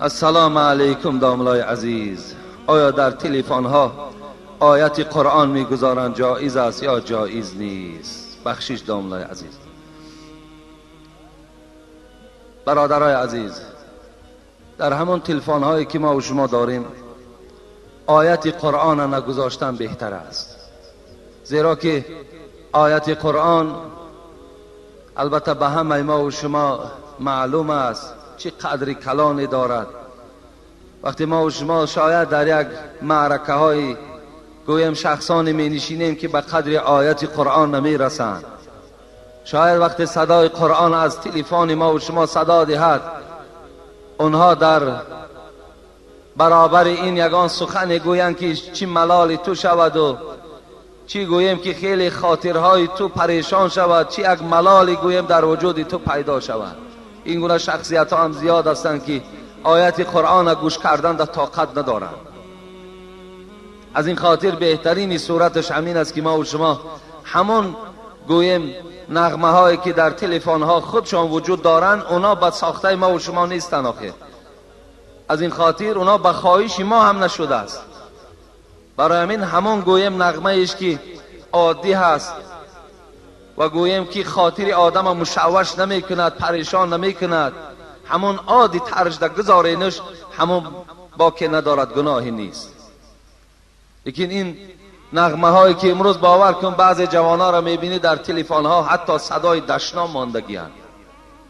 السلام علیکم داملای عزیز. آیا در تلفن ها آیت قرآن میگذارند جایز است یا جایز نیست؟ بخشش داملای عزیز. برادرای عزیز، در همون تلفن هایی که ما و شما داریم آیت قرآن نگذاشتن بهتر است، زیرا که آیت قرآن البته به همه ما و شما معلوم است چه قدر کلانی دارد. وقتی ما و شما شاید در یک معرکه های گویم شخصانی می نشینیم که به قدر آیت قرآن نمی رسند، شاید وقتی صدای قرآن از تلفن ما و شما صدا دهد اونها در برابر این یگان سخن گویند که چی ملال تو شود و چی گویم که خیلی خاطرهای تو پریشان شود، چی یک ملال گویم در وجود تو پیدا شود. این گونه شخصیت ها هم زیاد هستند که آیت قرآن گوش کردن در طاقت ندارند. از این خاطر بهترین صورتش همین است که ما و شما همون گویم نغمه هایی که در تلفن ها خودشان وجود دارند اونا به ساخته ما و شما نیستن آخه. از این خاطر اونا به خواهش ما هم نشده است. برای همین همون گویم نغمه ایش که عادی هست و گویم که خاطر آدم مشوش نمی کند، پریشان نمی کند، همون عادی ترش در گذارینش همون با که ندارد گناهی نیست. لیکن این نغمه هایی که امروز باور کن بعضی جوان ها را میبینی در تلفن ها حتی صدای دشنام ماندگی هست.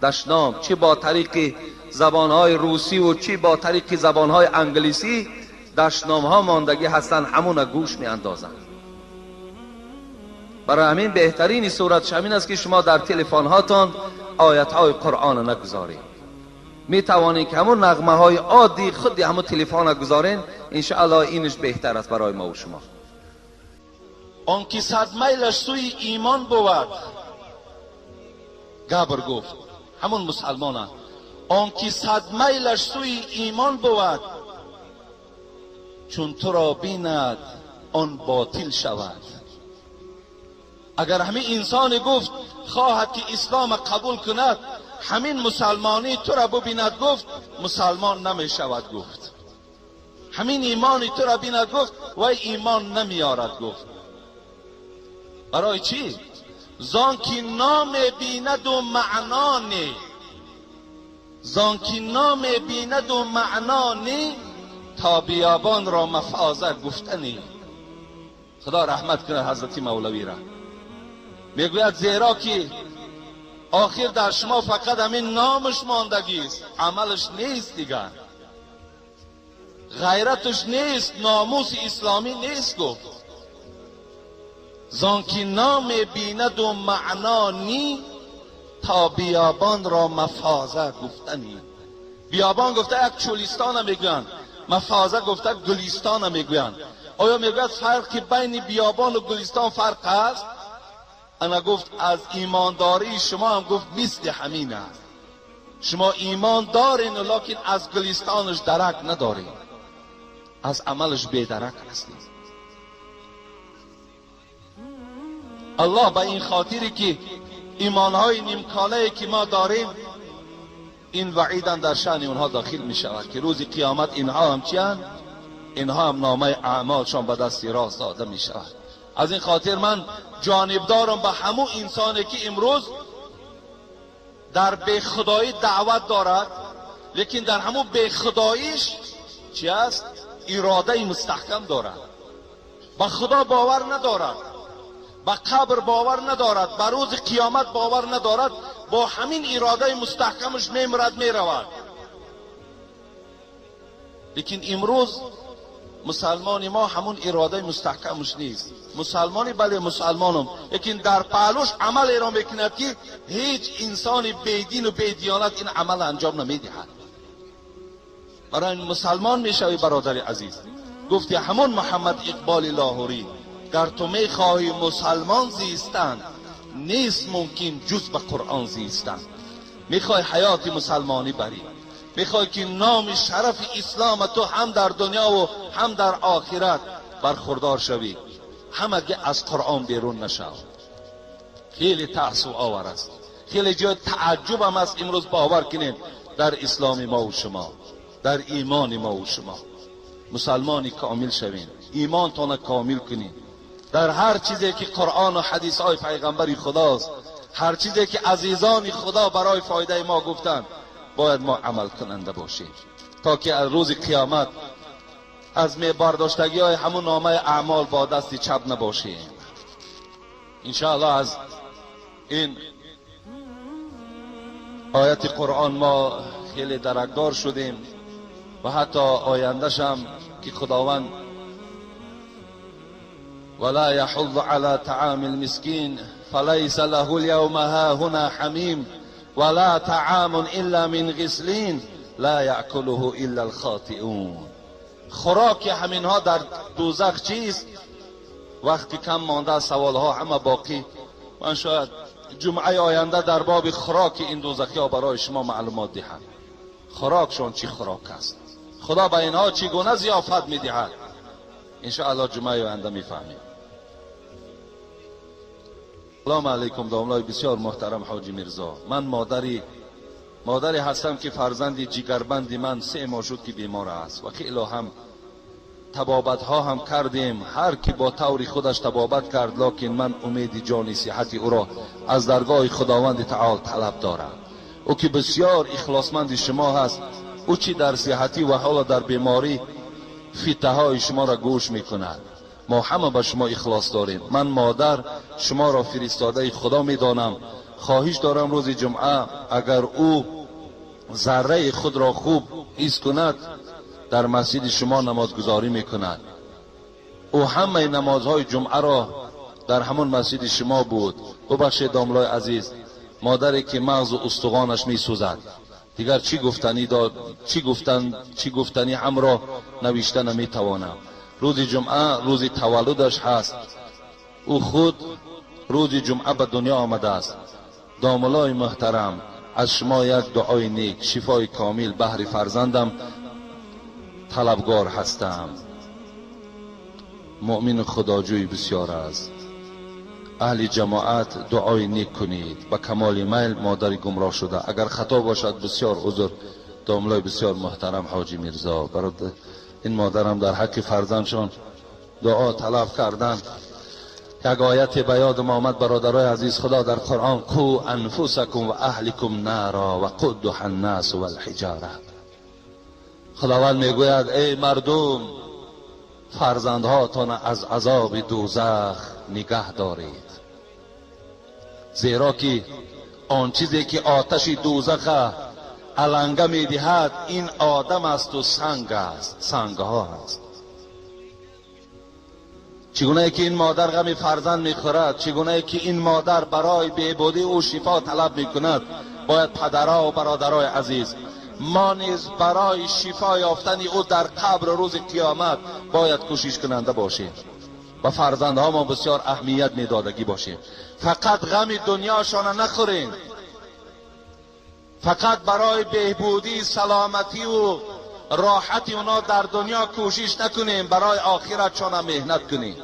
دشنام چه با طریق زبان های روسی و چه با طریق زبان های انگلیسی دشنام ها ماندگی هستند، همون گوش می اندازند. برای همین بهترین صورت همین است که شما در تلفن هاتون آیت های قرآن نگذارید. می توانید که همون نغمه های عادی خود همون تلفن گذارین، انشاءالله اینش بهتر است برای ما و شما. آن که 100 میلش سوی ایمان بود، گبر گفت همون مسلمانه، آن که 100 میلش سوی ایمان بود، چون تو را بیند آن باطل شود. اگر همین انسان گفت خواهد که اسلام قبول کند، همین مسلمانی تو را ببیند گفت مسلمان نمی شود گفت. همین ایمانی تو را بیند گفت و ایمان نمی آرد گفت. برای چی؟ زان که نام بیند و معنا نی، زان که نام بیند و معنا نی، تا بیابان را مفازه گفتنی. خدا رحمت کنه حضرت مولوی را. میگوید زیرا که آخر در شما فقط همین نامش ماندگی است، عملش نیست دیگر، غیرتش نیست، ناموس اسلامی نیست گفت. زانکه نام بیند و معنا نی، تا بیابان را مفازه گفتنی. بیابان گفته یک چولستان میگویند، مفازه گفته گلستان میگویند. آیا میگوید فرقی بین بیابان و گلستان فرق است؟ انا گفت از ایمانداری شما هم گفت مثل همین است. شما ایمان دارین لکن از گلستانش درک ندارین، از عملش بیدرک هستید. الله به این خاطری که ایمانهای نیمکانه که ما داریم این وعیدن در شأن اونها داخل می شود که روز قیامت اینها هم چیند؟ اینها هم نامه اعمالشان به دست راست داده می شود. از این خاطر من جانبدارم به همون انسانی که امروز در بیخدایی دعوت دارد، لیکن در همون بیخداییش چی است؟ اراده مستحکم دارد، به خدا باور ندارد، به قبر باور ندارد، به روز قیامت باور ندارد، با همین اراده مستحکمش میمرد میرود. لیکن امروز مسلمانی ما همون اراده مستحکمش نیست. مسلمانی بله مسلمانم، لیکن در پهلوش عمل را میکند که هیچ انسان بیدین و بیدیانت این عمل انجام نمیدهد. برای مسلمان میشوی برادر عزیز. گفتی همون محمد اقبال لاهوری، گر تو میخواهی مسلمان زیستن، نیست ممکن جز به قرآن زیستن. میخوای حیات مسلمانی بری، میخوای که نام شرف اسلام تو هم در دنیا و هم در آخرت برخوردار شوی، همگی از قرآن بیرون نشو. خیلی تأسف آور است، خیلی جای تعجب هم است امروز باور کنید در اسلام ما و شما. در ایمان ما و شما مسلمانی کامل شوین، ایمانتان کامل کنین. در هر چیزی که قرآن و حدیث های پیغمبر خداست، هر چیزی که عزیزان خدا برای فایده ما گفتن، باید ما عمل کننده باشیم تا که از روز قیامت از برداشتگی های همون نامه اعمال با دست چپ نباشیم. انشاءالله از این آیت قرآن ما خیلی درکدار شدیم و حتی آیندهش هم که خداوند ولا يحض على طعام المسكين فليس له اليوم هاهنا حميم ولا طعام الا من غسلين لا يأكله الا الخاطئون. خوراک همینها در دوزخ چیست؟ وقتی کم مانده سوالها همه باقی. من شاید جمعه آینده در باب خوراک این دوزخی ها برای شما معلومات دهم. خوراکشون چی خوراک است، خدا به اینها چگونه ضیافت میدهد، انشاءالله جمعه آینده میفهمیم. سلام علیکم داملای بسیار محترم حاجی میرزا. من مادری هستم که فرزندی جگربند من 3 ماه شد که بیمار است و خیلی هم طبابت ها هم کردیم، هر کی با طور خودش طبابت کرد، لکن من امید جانی صحت او را از درگاه خداوند تعالی طلب دارم. او که بسیار اخلاصمند شما هست، او چی در صحتی و حالا در بیماری فیته های شما را گوش میکند. ما همه به شما اخلاص داریم. من مادر شما را فرستاده خدا میدانم. خواهش دارم روز جمعه اگر او ذره خود را خوب حس کند، در مسجد شما نمازگزاری میکند. او همه نمازهای جمعه را در همون مسجد شما بود. ببخشید داملای عزیز، مادری که مغز و استخوانش میسوزد، دیگر چی گفتنی هم را نوشته نمیتوانم. روز جمعه روز تولدش هست. او خود روز جمعه به دنیا آمده است. داملای محترم، از شما یک دعای نیک، شفای کامل بهر فرزندم طلبگار هستم. مؤمن خداجوی بسیار است. اهل جماعت دعای نیک کنید. با کمال میل مادر گمراه شده، اگر خطا باشد بسیار عذر. داملای بسیار محترم حاجی میرزا، برای این مادرم در حق فرزندشان دعا طلب کردن. یک آیت به یادم آمد برادرای عزیز، خدا در قرآن قو انفسکم و اهلکم نارا و قودها الناس و الحجاره. خداوند میگوید ای مردم، فرزندهاتان از عذاب دوزخ نگه دارید، زیرا که آن چیزی که آتش دوزخ علنگه میدهد این آدم است و سنگ است، سنگ ها است. چگونه که این مادر غم فرزند میخورد، چگونه که این مادر برای بهبودی او شفا طلب میکند، باید پدرها و برادرای عزیز ما نیز برای شفا یافتن او در قبر روز قیامت باید کوشش کننده باشیم و فرزندها ما بسیار اهمیت میدادگی باشیم. فقط غم دنیاشان نخوریم، فقط برای بهبودی سلامتی و راحتی اونا در دنیا کوشش نکنیم، برای آخرتشان هم مهنت کنیم،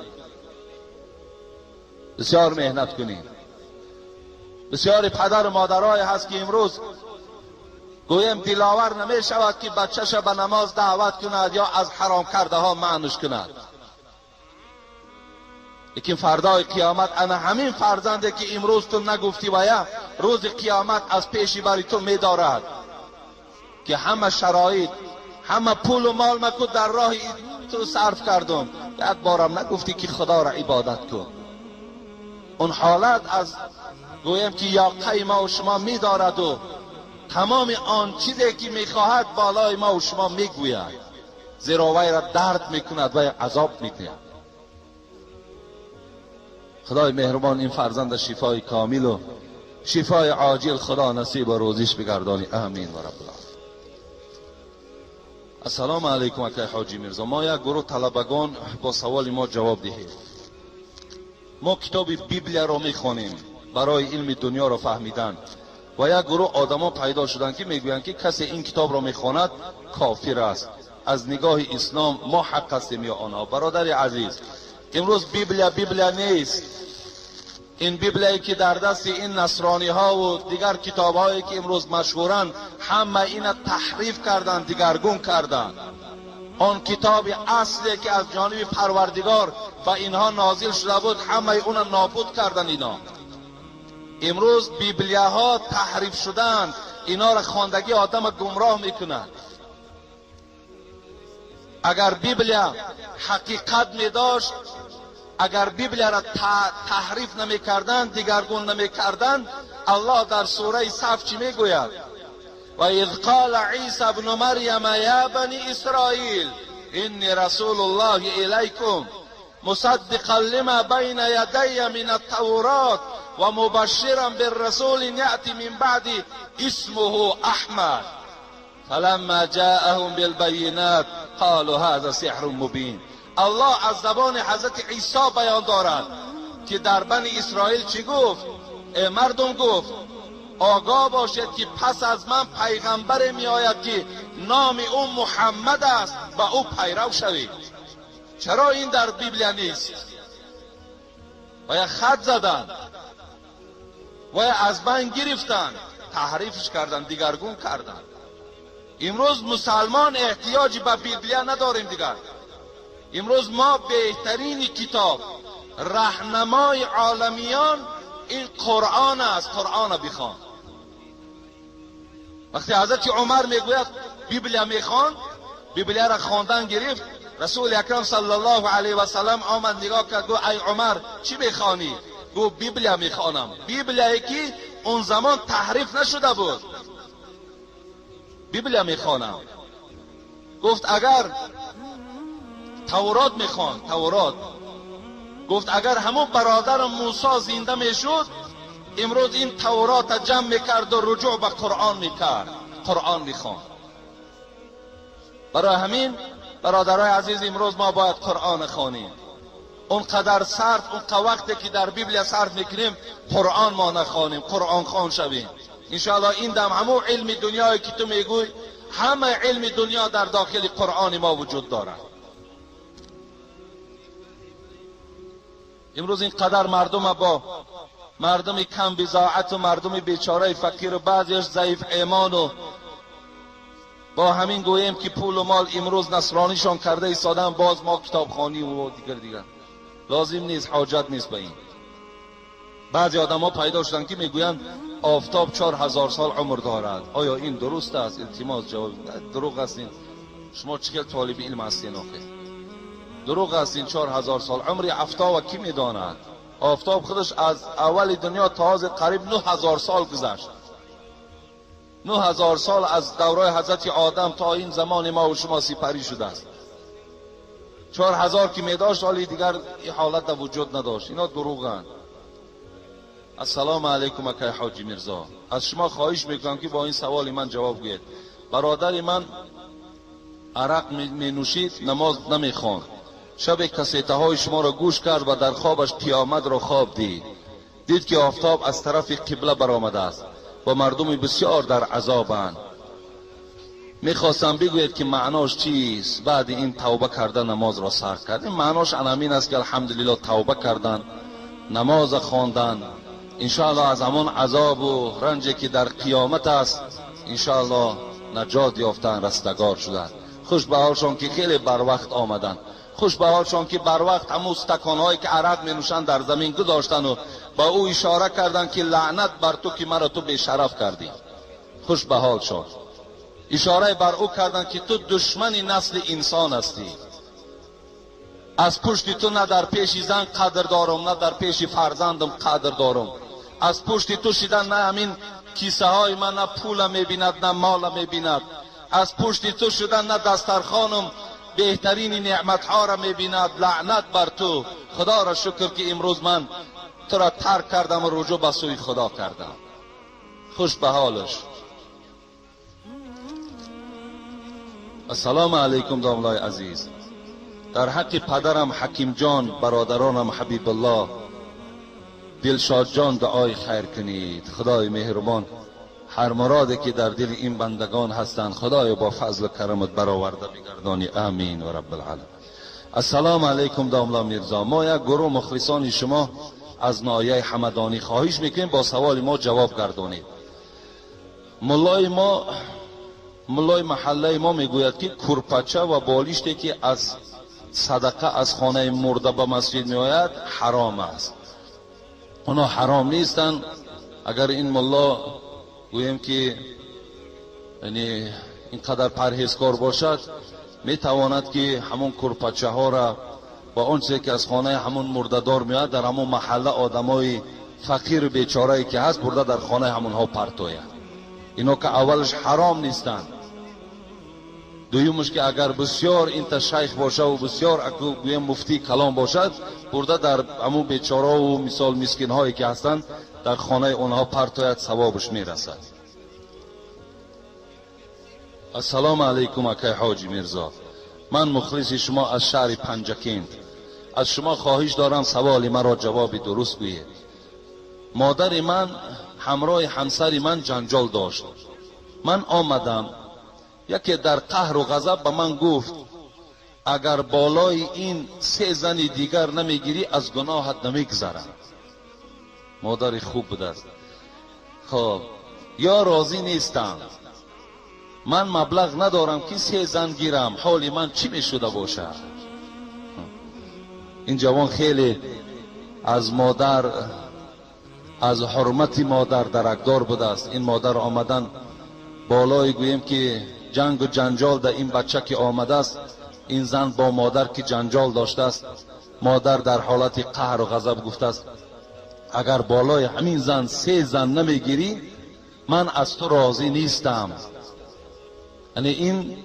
بسیار مهنت کنیم. بسیاری پدر و مادرای هست که امروز گویم دلاور نمی شود که بچهش به نماز دعوت کند یا از حرام کرده ها معنوش کند، لیکن فردای قیامت انا همین فرزنده که امروز تو نگفتی باید روز قیامت از پیشی بری تو میدارد که همه شرایط همه پول و مال مکو در راه تو صرف کردم، یک بارم نگفتی که خدا را عبادت کن. اون حالت از گویم که یاقه ما و شما میدارد و تمام آن چیزی که میخواهد بالای ما و شما میگوید، زیرا وی را درد میکند و عذاب میکند. خدای مهربان این فرزند شفای کامل و شفای عاجل خدا نصیب و روزیش بگردانی. آمین و رب العالمین. السلام علیکم اکای حاجی میرزا. ما یک گروه طلبگان با سوال ما جواب دهید. ما کتاب بیبلیا را میخوانیم برای علم دنیا را فهمیدن و یک گروه آدما پیدا شدن که میگویند که کسی این کتاب را میخواند کافر است. از نگاه اسلام ما حق هستیم یا آنها؟ برادر عزیز، امروز بیبلیا نیست. این بیبلی که در دست این نصرانی ها و دیگر کتاب هایی که امروز مشهورن، همه اینا تحریف کردن، دیگرگون کردن. آن کتاب اصلی که از جانب پروردگار و اینها نازل شده بود، همه اونا نابود کردن. اینا امروز بیبلیه ها تحریف شدن، اینا را خواندگی آدم گمراه میکنند. اگر بیبلیه حقیقت می داشت، اگر بیبلیه را تحریف نمی کردن، دیگرگون نمی کردن، الله در سوره صف چی می گوید؟ و اذ قال عیسی ابن مریم یا بنی اسرائیل انی رسول الله الیکم مصدقا لما بین یدی من التورات و مبشرا بالرسول یأتی من بعد اسمه احمد فلما جاءهم بالبینات قالوا هذا سحر مبین. الله از زبان حضرت عیسی بیان دارد که در بنی اسرائیل چی گفت؟ مردم گفت آگاه باشید که پس از من پیغمبر می آید که نام او محمد است و او پیرو شوید. چرا این در بیبلیه نیست؟ و یا خط زدن و یا از بین گرفتن، تحریفش کردن، دیگرگون کردن. امروز مسلمان احتیاجی به بیبلیه نداریم دیگر. امروز ما بهترین کتاب راهنمای عالمیان این قرآن است. قرآن بخوان. وقتی حضرت عمر میگوید بیبلیه میخوان، بیبلیه را خواندن گرفت، رسول اکرم صلی الله علیه و سلم آمد نگاه کرد، گفت ای عمر چی میخوانی؟ گفت بیبلیه میخوانم. بیبلیه که اون زمان تحریف نشده بود، بیبلیه میخوانم. گفت اگر تورات میخوان، تورات. گفت اگر همون برادر موسی زنده میشد، امروز این تورات جمع میکرد و رجوع به قرآن میکرد، قرآن میخوان. برای همین برادرای عزیز، امروز ما باید قرآن خوانیم. اونقدر صرف، اون وقتی که در بیبلیه صرف میکنیم، قرآن ما نخوانیم، قرآن خوان شویم. انشاءالله این دم همون علم دنیایی که تو میگوی، همه علم دنیا در داخل قرآن ما وجود دارد. امروز اینقدر مردم با مردم کم بضاعت و مردم بیچاره فقیر و بعضیش ضعیف ایمان و با همین گوییم که پول و مال امروز نصرانیشان کرده ایستادن، باز ما کتابخوانی و دیگر لازم نیست، حاجت نیست به این. بعضی آدم ها پیدا شدن که میگویند آفتاب 4000 سال عمر دارد. آیا این درست است؟ التماس جواب. دروغ است. شما چقدر طالب علم هستین آخه؟ دروغ است. این 4000 سال عمر آفتاب کی میداند؟ آفتاب خودش از اول دنیا تا قریب 9000 سال گذشت. 9000 سال از دوره حضرت آدم تا این زمان ما و شما سپری شده است. 4000 که میداشت حالی دیگر این حالت در وجود نداشت. اینا دروغن. السلام علیکم اکای حاجی مرزا، از شما خواهش میکنم که با این سوال من جواب گوید. برادر من عرق می نوشید، نماز نمیخواند. شب کسیته های شما را گوش کرد و در خوابش قیامت را خواب دید که آفتاب از طرف قبله برآمده است و مردم بسیار در عذابند. میخواستم بگوید که معناش چیست؟ بعد این توبه کردن نماز را سر کرد. این معناش همین است که الحمدلله توبه کردن، نماز خواندن، انشاءالله از همان عذاب و رنجی که در قیامت است انشاءالله نجات یافتن، رستگار شدن. خوش به حالشان که خیلی بر وقت آمدن. خوش به حالشان که بر وقت همون استکان‌هایی که عرق می نوشن در زمین گذاشتن و با او اشاره کردن که لعنت بر تو که مرا تو بی‌شرف کردی. خوش به حالشان. اشاره بر او کردن که تو دشمن نسل انسان هستی. از پشت تو نه در پیش زن قدر دارم، نه در پیش فرزندم قدر دارم. از پشت تو شدن نه همین کیسه های من نه پول میبیند نه مال میبیند. از پشت تو شدن نه دسترخوانم بهترین نعمت ها را میبیند. لعنت بر تو. خدا را شکر که امروز من تو را ترک کردم و رجوع به سوی خدا کردم. خوش به حالش. السلام علیکم داملای عزیز. در حق پدرم حکیم جان، برادرانم حبیب الله، دلشاد جان دعای خیر کنید. خدای مهربان هر مرادی که در دل این بندگان هستند خدای با فضل و کرمت برآورده بگردانی. آمین و رب العالمین. السلام علیکم داملا میرزا. ما یک گروه مخلصان شما از نایه حمدانی خواهش میکنیم با سوال ما جواب گردانید. ملای محله ما میگوید که کرپچه و بالشتی که از صدقه از خانه مرده به مسجد میآید حرام است. اونا حرام نیستن. اگر این ملا گویم که یعنی اینقدر پرهیزکار باشد میتواند که همون کرپچه ها را با اون چیزی که از خانه همون مرده‌دار میاد در همون محله آدمای فقیر بیچاره‌ای که هست برده در خانه همون ها پرتوید. اینا که اولش حرام نیستن. دویمش که اگر بسیار این شیخ باشه و بسیار اکو گویم مفتی کلام باشد برده در همون بیچاره و مثال مسکین هایی که هستند در خانه اونها پرتوید ثوابش میرسد. السلام علیکم اکای حاجی میرزا، من مخلص شما از شهر پنجکند. از شما خواهش دارم سوال مرا جواب درست گویید. مادر من همراه همسر من جنجال داشت. من آمدم، یکی در قهر و غضب به من گفت اگر بالای این 3 زن دیگر نمیگیری از گناهت نمیگذرم. مادر خوب بود است. خب یا راضی نیستم، من مبلغ ندارم که 3 زن گیرم، حال من چی میشده باشه؟ این جوان خیلی از مادر، از حرمت مادر درکدار بوده است. این مادر آمدن بالای گویم که جنگ و جنجال در این بچه که آمده است، این زن با مادر که جنجال داشته است، مادر در حالت قهر و غضب گفته است اگر بالای همین زن 3 زن نمیگیری من از تو راضی نیستم. یعنی این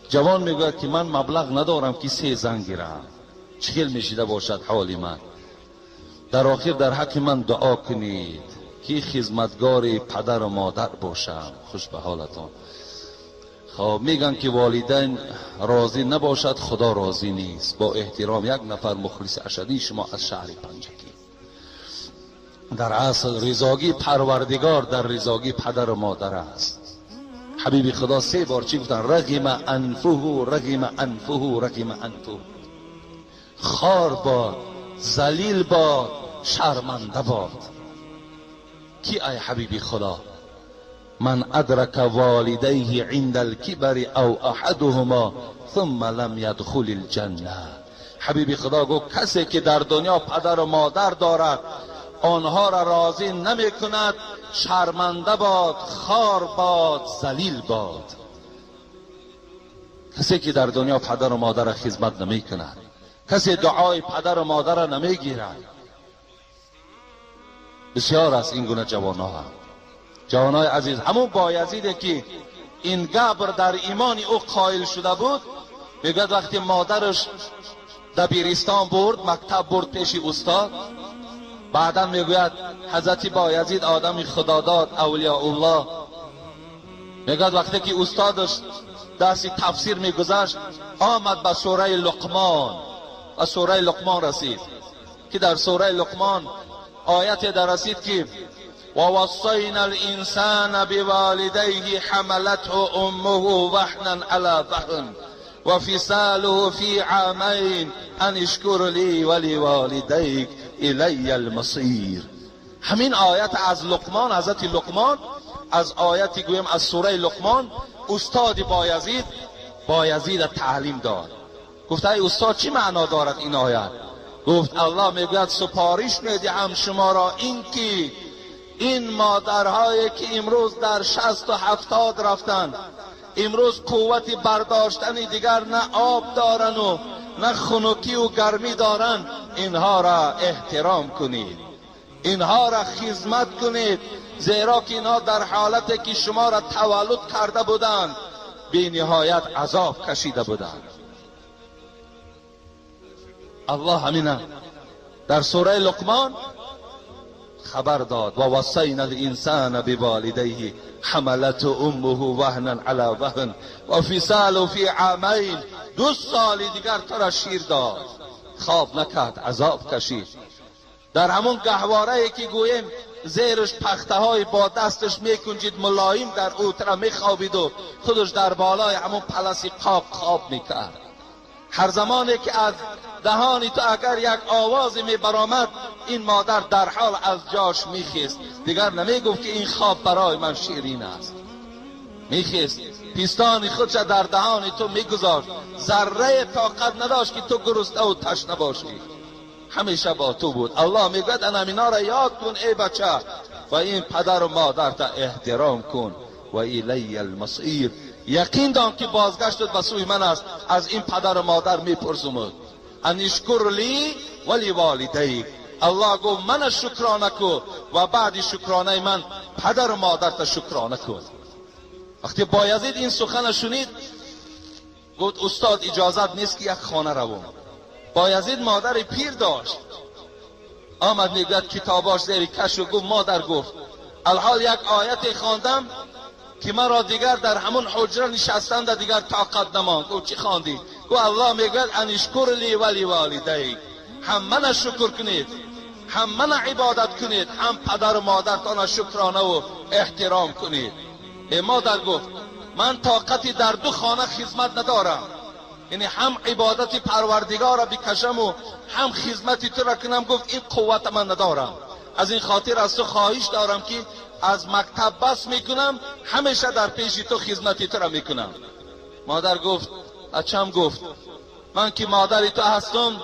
جوان میگوید که من مبلغ ندارم که 3 زن گیرم، چخیل میشیده باشد حالی من. در آخر در حق من دعا کنید که خدمتگار پدر و مادر باشم. خوش به حالتان. خب میگن که والدین راضی نباشد خدا راضی نیست. با احترام یک نفر مخلص اشدی شما از شهر پنجکی. در اصل رضاگی پروردگار در رضاگی پدر و مادر است. حبیب خدا 3 بار چی گفتن؟ رغم انفه رغم انفه رغم انفه. خار باد، ذلیل باد، شرمنده باد. کی ای حبیب خدا؟ من ادرک والدیه عند الكبر او احدهما ثم لم يدخل الجنه. حبیب خدا گفت کسی که در دنیا پدر و مادر دارد آنها را راضی نمی کند، شرمنده باد، خار باد، ذلیل باد. کسی که در دنیا پدر و مادر را خدمت نمی کند، کسی دعای پدر و مادر را نمی گیرد. بسیار است این گونه جوانای عزیز. همون بایزیده که این گبر در ایمان او قائل شده بود، میگه وقتی مادرش دبیرستان برد، مکتب برد پیش استاد، بعدا میگوید حضرت بایزید آدم خداداد اولیاء الله، میگه وقتی که استادش درس تفسیر میگذشت آمد به سوره لقمان، و سوره لقمان رسید که در سوره لقمان آیت در رسید که ووصينا الانسان بوالديه حملته امه وهنا على وهن وفصاله في عامين ان اشكر لي ولوالديك الي المصير. همین آیت از لقمان، حضرت لقمان، از آیتی گویم از سوره لقمان استاد بایزید تعلیم داد. گفت ای استاد چی معنا دارد این آیت؟ گفت الله میگوید سپارش میدهم شما را این که این مادرهایی که امروز در 60 و 70 رفتن، امروز قوت برداشتن دیگر نه آب دارن و نه خنکی و گرمی دارن، اینها را احترام کنید، اینها را خدمت کنید، زیرا که اینها در حالتی که شما را تولد کرده بودند بی نهایت عذاب کشیده بودند. الله همینه در سوره لقمان خبر داد و وصینا الانسان بوالدیه حملته امه وهنا علی وهن و فصاله فی عامین. 2 سال دیگر تو را شیر داد، خواب نکرد، عذاب کشید. در همون گهواره که گویم زیرش پخته های با دستش میکنجید ملایم در اوتره میخوابید و خودش در بالای همون پلسی قاب خواب میکرد. هر زمانی که از دهانی تو اگر یک آوازی می برآمد، این مادر در حال از جاش میخیست، دیگر نمیگفت که این خواب برای من شیرین است. میخیست، پیستان خودش در دهان تو میگذاشت، ذره طاقت نداشت که تو گرسنه و تشنه باشی، همیشه با تو بود. الله میگوید اینا را یاد کن ای بچه و این پدر و مادر تا احترام کن و الی المصیر. یقین دان که بازگشتت به سوی من است. از این پدر و مادر میپرسم ان اشکر لی ولی والدیک. الله گفت من شکرانه کن و بعد شکرانه من پدر و مادر تا شکرانه کن. وقتی بایزید این سخن شنید گفت استاد اجازت نیست که یک خانه روم. بایزید مادر پیر داشت، آمد میگوید کتاباش زیر کش و گفت مادر گفت الحال یک آیت خواندم که مرا دیگر در همون حجره نشستن در دیگر طاقت نماند. گفت چی خواندی؟ گفت الله میگوید ان اشکر لی ولی والدیک، هم من شکر کنید، هم من عبادت کنید، هم پدر و مادرتان شکرانه و احترام کنید. ای مادر گفت من طاقتی در دو خانه خدمت ندارم، یعنی هم عبادت پروردگار را بکشم و هم خدمت تو را کنم. گفت این قوت من ندارم، از این خاطر از تو خواهش دارم که از مکتب بس میکنم، همیشه در پیش تو خدمت تو را میکنم. مادر گفت بچم گفت من که مادر تو هستم،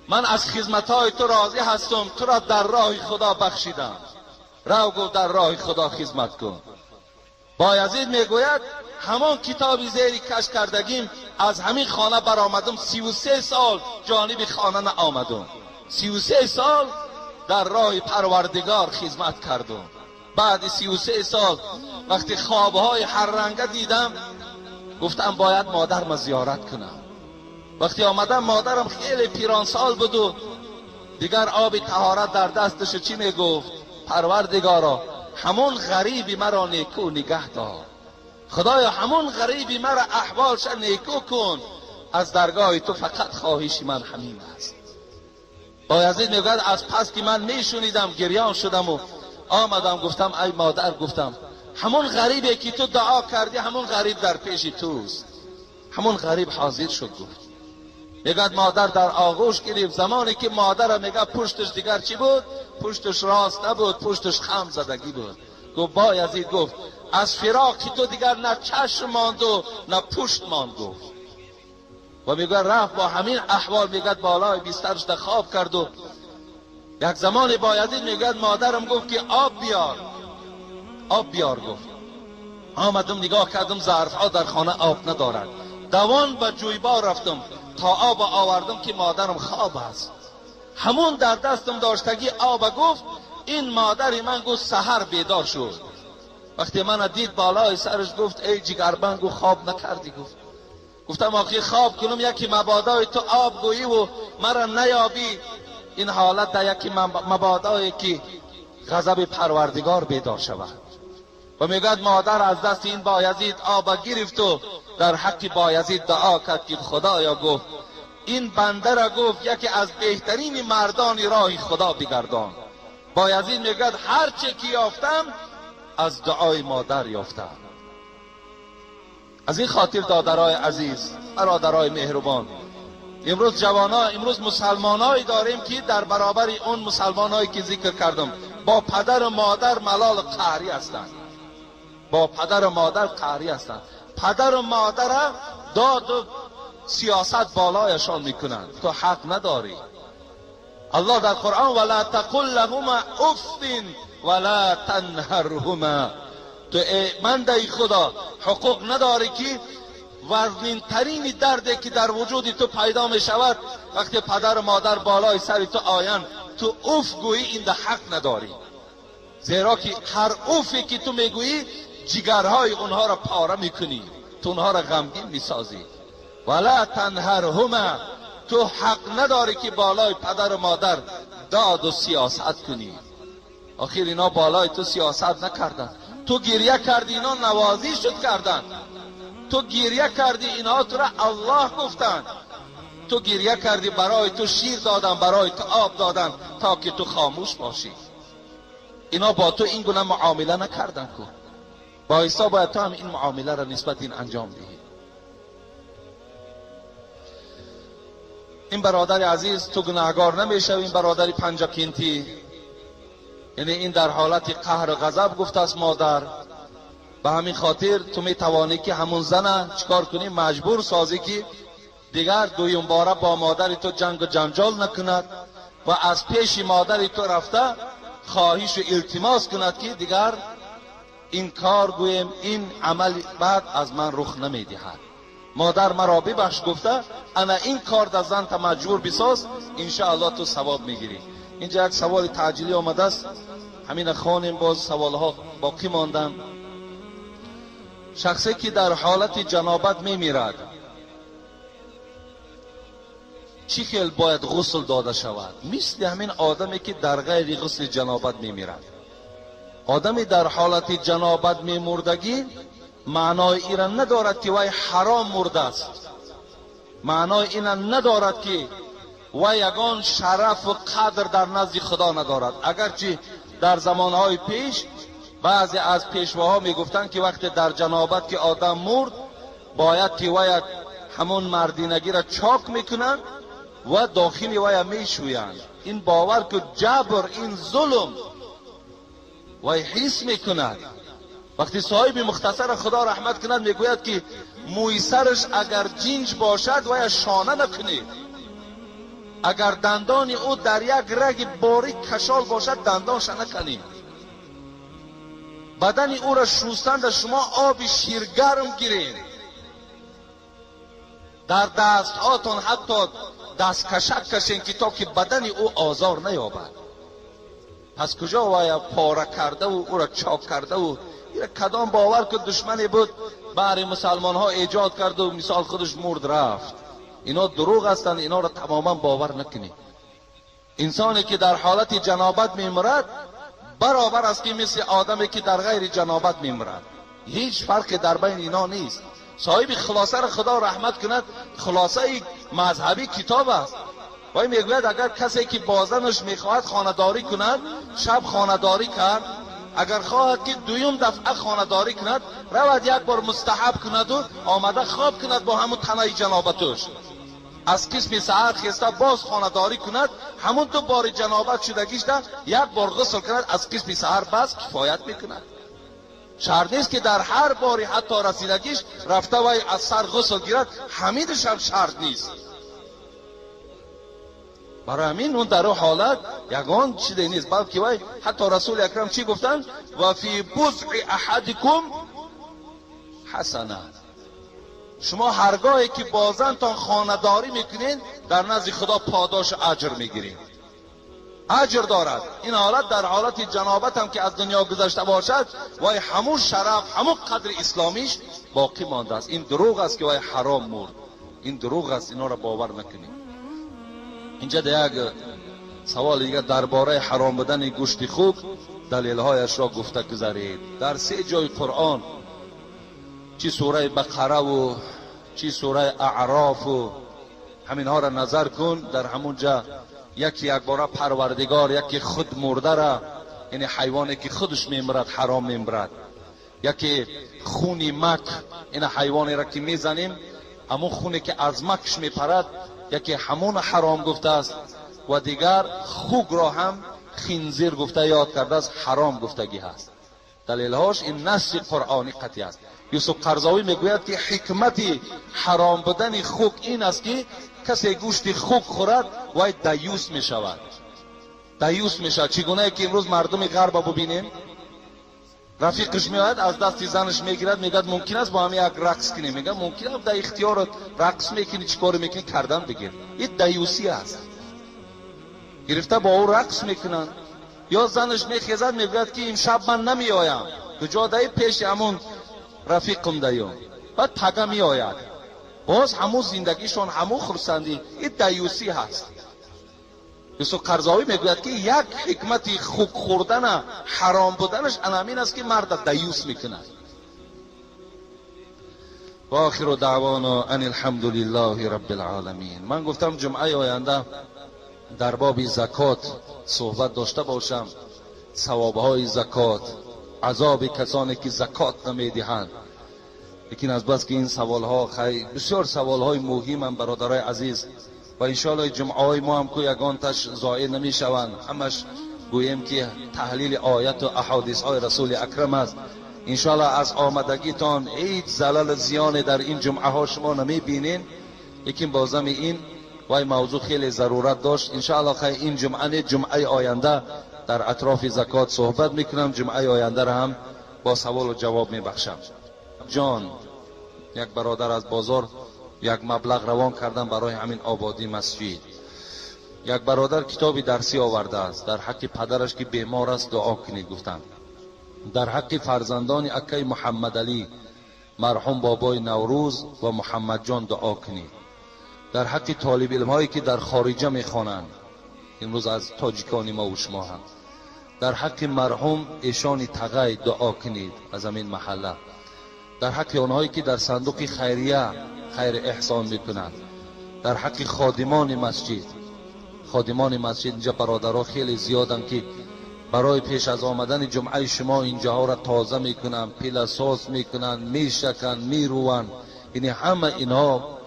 من از خدمتهای تو راضی هستم، تو را در راه خدا بخشیدم، رو گفت در راه خدا خدمت کن. بایزید میگوید همان کتابی زیر کش کردگیم از همین خانه برآمدم، 33 سال جانب خانه نآمدم، 33 سال در راه پروردگار خدمت کردم. بعد 33 سال وقتی خوابهای هر رنگه دیدم گفتم باید مادرم زیارت کنم. وقتی آمدم مادرم خیلی پیران سال بود و دیگر آب طهارت در دستش. چی میگفت؟ پروردگارا همون غریبی مرا نیکو نگه دار، خدایا همون غریبی مرا احوالش نیکو کن، از درگاه تو فقط خواهش من همین است. بایزید میگوید از پس که من میشنیدم گریان شدم و آمدم گفتم ای مادر، گفتم همون غریبی که تو دعا کردی همون غریب در پیش توست. همون غریب حاضر شد. گفت میگوید مادر در آغوش گرفت. زمانی که مادر میگه پشتش دیگر چی بود؟ پشتش راست نبود، پشتش خم زدگی بود. گفت بایزید گفت از فراق تو دیگر نه چشم ماند و نه پشت ماند. گفت و میگه رفت با همین احوال میگه بالای بسترش در خواب کرد و یک زمان بایزید میگه مادرم گفت که آب بیار، آب بیار. گفت آمدم نگاه کردم ظرف ها در خانه آب ندارد، دوان به جویبار رفتم تا آب آوردم که مادرم خواب است. همون در دستم داشتگی آب. گفت این مادر من گفت سحر بیدار شد. وقتی من دید بالای سرش گفت ای جگربند، گفت خواب نکردی؟ گفتم آخی خواب کنم یکی مبادای تو آب گویی و مرا نیابی، این حالت در یکی مبادایی که غضب پروردگار بیدار شود. و میگد مادر از دست این بایزید آب گرفت و در حق بایزید دعا کرد که خدایا گفت این بنده را گفت یکی از بهترین مردان راه خدا بگردان. بایزید میگد هر چه که یافتم از دعای مادر یافتم. از این خاطر دادرای عزیز، برادرای مهربان، امروز جوانا، امروز مسلمانایی داریم که در برابر اون مسلمانایی که ذکر کردم با پدر و مادر ملال قهری هستند، با پدر و مادر قهری هستند. پدر و مادر داد و سیاست بالایشان میکنند. تو حق نداری. الله در قرآن ولا تقل لهما اف ولا تنهرهما، تو بنده خدا حقوق نداری که وزنین ترین دردی که در وجود تو پیدا می شود وقتی پدر و مادر بالای سر تو آیند تو اوف گویی، این ده حق نداری. زیرا که هر اوفی که تو میگویی جگرهای اونها را پاره میکنی، تو اونها را غمگین میسازی. ولا تنهرهما، تو حق نداری که بالای پدر و مادر داد و سیاست کنی. آخر اینا بالای تو سیاست نکردن، تو گریه کردی اینا نوازی شد کردن، تو گریه کردی اینها تو را الله گفتن، تو گریه کردی برای تو شیر دادن، برای تو آب دادن تا که تو خاموش باشی. اینا با تو این گونه معامله نکردن کن، با ایسا باید تو هم این معامله را نسبت این انجام دهی. این برادر عزیز تو گناهگار نمیشوی. این برادر پنجاکینتی، یعنی این در حالت قهر و غضب گفته است مادر. به همین خاطر تو میتوانی که همون زن چیکار کنی؟ مجبور سازی که دیگر دویم باره با مادر تو جنگ و جنجال نکند و از پیش مادر تو رفته خواهش و التماس کند که دیگر این کار گویم این عمل بعد از من رخ نمیدهد. مادر مرا ببخش گفته انا این کار در زن تا مجبور بساز، انشاءالله تو ثواب میگیری. اینجا یک سوال تعجیلی آمده است، همین خوانیم، باز سوال ها باقی ماندن. شخصی که در حالت جنابت میمیرد چی خیل باید غسل داده شود؟ مثل همین آدمی که در غیر غسل جنابت میمیرد. آدمی در حالت جنابت میمردگی معنای اینا ندارد که وای حرام مرده است، معنای اینا ندارد که وای یگان شرف و قدر در نزد خدا ندارد. اگرچه در زمانهای پیش بعضی از پیشواها میگفتند که وقتی در جنابت که آدم مرد باید که وای همون مردینگی را چاک میکنند و داخل وای میشویند. این باور که جبر، این ظلم وای حس میکند. وقتی صاحب مختصر خدا رحمت کند میگوید که موی سرش اگر جینج باشد وای شانه نکنید، اگر دندان او در یک رگ باریک کشال باشد دندانش نکنید، بدن او را شستند شما آب شیرگرم گیرید، در دست هاتون حتی دست کشک کشین که تا که بدن او آزار نیابد. پس کجا وای پاره کرده و او را چاک کرده و کدام باور که دشمنی بود برای مسلمان ها ایجاد کرد و مثال خودش مرد رفت. اینا دروغ هستند، اینا را تماما باور نکنید. انسانی که در حالت جنابت میمرد برابر است که مثل آدمی که در غیر جنابت میمرد، هیچ فرق در بین اینا نیست. صاحب خلاصه را خدا رحمت کند، خلاصه مذهبی کتاب است. وای میگوید اگر کسی که بازنش میخواهد خانه‌داری کند، شب خانه‌داری کرد، اگر خواهد که دویم دفعه خانه‌داری کند رود یک بار مستحب کند و آمده خواب کند با همون تنه جنابتش، از قسم سحر خسته باز خانه‌داری کند، همون تو بار جنابت شدگیش ده یک بار غسل کند، از قسم سحر بس کفایت میکند. شرط نیست که در هر باری حتی رسیدگیش رفته وای از سر غسل گیرد، حمیدش هم شرط نیست. برای همین اون در حالت یگان چیزی نیست، بلکه وای حتی رسول اکرم چی گفتن؟ و فی بضع احدکم حسنه. شما هرگاهی که بازنتان خانه‌داری میکنین در نزد خدا پاداش اجر میگیرین، اجر دارد. این حالت در حالت جنابت هم که از دنیا گذشته باشد وای همون شرف همون قدر اسلامیش باقی مانده است. این دروغ است که وای حرام مرد، این دروغ است، اینا را باور نکنید. اینجا یک سوال دیگه درباره حرام بودن گوشت خوک دلیل‌هایش را گفته گذارید. در 3 جای قرآن، چی سوره بقره و چی سوره اعراف و همینها را نظر کن، در همونجا یکی یک باره پروردگار یکی خود مرده را، یعنی حیوانی که خودش میمرد حرام میمرد، یکی خونی مک، این حیوانی را که میزنیم همون خونی که از مکش میپرد یکی همون حرام گفته است، و دیگر خوک را هم خنزیر گفته یاد کرده است، حرام گفتگی هست. دلیلهاش این نص قرآنی قطعی است. یوسف قرضاوی میگوید که حکمت حرام بودن خوک این است که کسی گوشت خوک خورد وای دیوس میشود، دیوس میشود. چگونه که امروز مردم غرب ببینیم رفیقش میاد از دست زنش میگیرد میگه ممکن است با هم یک رقص کنیم، میگه ممکن است در اختیار رقص میکنی چیکار میکنی کردن بگیر. این دیوسی است، گرفته با او رقص میکنن. یا زنش میخیزد میگه که امشب من نمیایم، کجا دای پیش همون رفیقم دایم، بعد تگه میآید، باز همون زندگیشون همون خرسندی. این دیوسی هست. یوسف قرضاوی میگوید که یک حکمت خوک خوردن حرام بودنش انامین است که مرد دیوس میکند. و آخر دعوانا ان الحمد لله رب العالمین. من گفتم جمعه آینده در باب زکات صحبت داشته باشم، ثوابهای زکات، عذاب کسانی که زکات نمیدهند. لیکن از بس که این سوالها خیلی بسیار سوالهای مهم هم برادرای عزیز و انشاءالله جمعه های ما هم که یگانتش ضایع نمی شوند، همش گوییم که تحلیل آیت و احادیث های رسول اکرم است. انشاءالله از آمدگیتان هیچ زلال زیان در این جمعه ها شما نمی بینین، لیکن بازم این وای موضوع خیلی ضرورت داشت. انشاءالله خیلی این جمعه جمعه آینده در اطراف زکات صحبت میکنم، جمعه آینده را هم با سوال و جواب میبخشم. جان یک برادر از بازار یک مبلغ روان کردن برای همین آبادی مسجد. یک برادر کتابی درسی آورده است، در حق پدرش که بیمار است دعا کنید گفتند. در حق فرزندان اکای محمد علی مرحوم بابای نوروز و محمد جان دعا کنید. در حق طالب علم هایی که در خارجه میخوانند، امروز از تاجیکان ما و شما هم، در حق مرحوم ایشان تغی دعا کنید از همین محله. در حق آنهایی که در صندوق خیریه خیر احسان میکنند. در حق خادمان مسجد، خادمان مسجد اینجا برادرها خیلی زیادن که برای پیش از آمدن جمعه شما اینجاها را تازه میکنن، پیله‌ساز میکنن، میشکن، میروان. یعنی همه اینها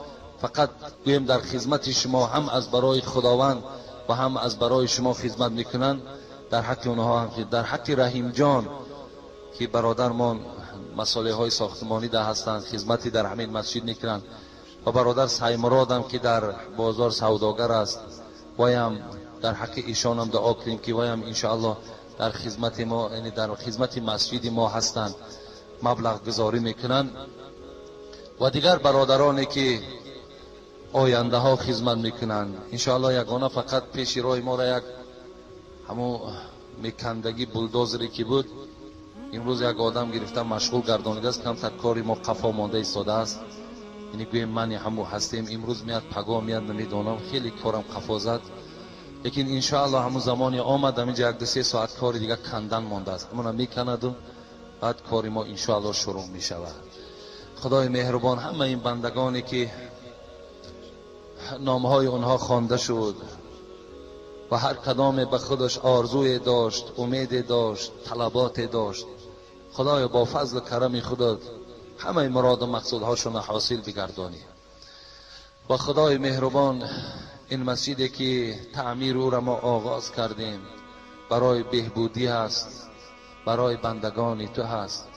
فقط گویم در خدمت شما، هم از برای خداوند و هم از برای شما خدمت میکنن. در حق اونها هم، در حق رحیم جان که برادرمان مسائل های ساختمانی ده هستند، خدمتی در همین مسجد میکنن، و برادر سایمراد هم که در بازار سوداگر است، وایم در حق ایشان هم دعا کنیم که وایم انشاءالله در خدمت ما، یعنی در خدمت مسجد ما هستند، مبلغ گذاری میکنن. و دیگر برادرانی که آینده ها خدمت میکنن، انشاءالله یگانه فقط پیش راه ما را یک همون میکندگی بولدوزری که بود، امروز یک آدم گرفته مشغول گردانیده است، کم تر کاری ما قفا مانده ایستاده است. یعنی گویم من همو هستیم، امروز میاد پگاه میاد نمیدونم، خیلی کارم قفا زد. لیکن انشاءالله همون زمانی آمد همینجا یک دو سه ساعت کاری دیگه کندن مانده است، همون میکند و بعد کاری ما انشاءالله شروع میشود. خدای مهربان همه این بندگانی که نامهای اونها خوانده شد و هر کدام به خودش آرزوی داشت، امید داشت، طلبات داشت، خدای با فضل و کرم خودت همه مراد و مقصودهاشون حاصل بگردانی. و خدای مهربان این مسجدی که تعمیر او را ما آغاز کردیم برای بهبودی هست، برای بندگان تو هست.